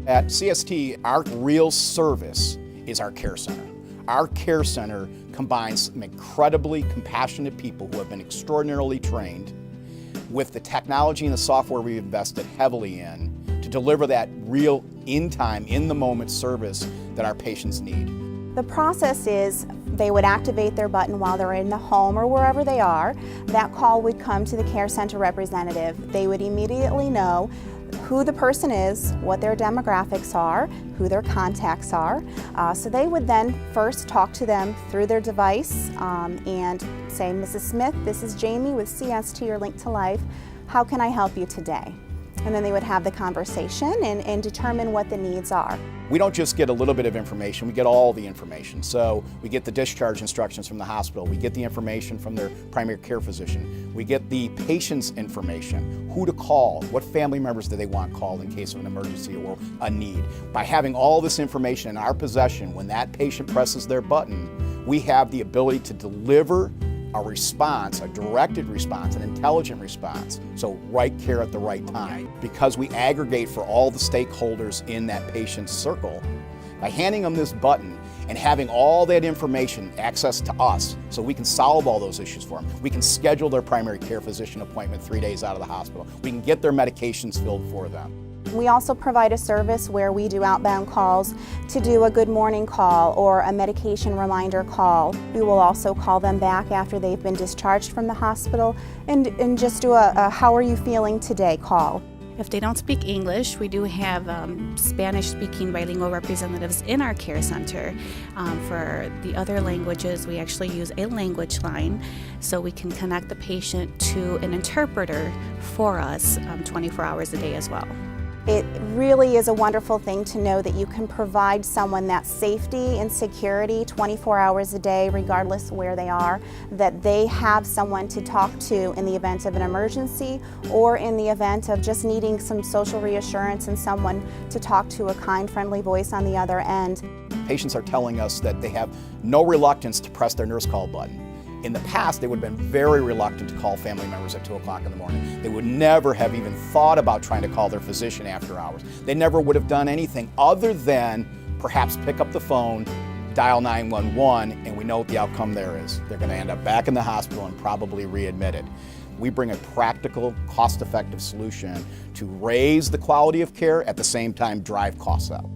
At CST, our real service is our care center. Our care center combines some incredibly compassionate people who have been extraordinarily trained with the technology and the software we've invested heavily in to deliver that real in-time, in-the-moment service that our patients need. The process is they would activate their button while they're in the home or wherever they are. That call would come to the care center representative. They would immediately know who the person is, what their demographics are, who their contacts are. So they would then first talk to them through their device and say, Mrs. Smith, this is Jamie with CST or Link to Life. How can I help you today? And then they would have the conversation and determine what the needs are. We don't just get a little bit of information, we get all the information. So we get the discharge instructions from the hospital, we get the information from their primary care physician, we get the patient's information, who to call, what family members do they want called in case of an emergency or a need. By having all this information in our possession, when that patient presses their button, we have the ability to deliver a response, a directed response, an intelligent response, so right care at the right time. Because we aggregate for all the stakeholders in that patient's circle, by handing them this button and having all that information access to us so we can solve all those issues for them. We can schedule their primary care physician appointment 3 days out of the hospital. We can get their medications filled for them. We also provide a service where we do outbound calls to do a good morning call or a medication reminder call. We will also call them back after they've been discharged from the hospital and just do a how are you feeling today call. If they don't speak English, we do have Spanish-speaking bilingual representatives in our care center. For the other languages, we actually use a language line so we can connect the patient to an interpreter for us 24 hours a day as well. It really is a wonderful thing to know that you can provide someone that safety and security 24 hours a day, regardless of where they are, that they have someone to talk to in the event of an emergency or in the event of just needing some social reassurance and someone to talk to, a kind, friendly voice on the other end. Patients are telling us that they have no reluctance to press their nurse call button. In the past, they would have been very reluctant to call family members at 2 o'clock in the morning. They would never have even thought about trying to call their physician after hours. They never would have done anything other than perhaps pick up the phone, dial 911, and we know what the outcome there is. They're going to end up back in the hospital and probably readmitted. We bring a practical, cost-effective solution to raise the quality of care, at the same time drive costs out.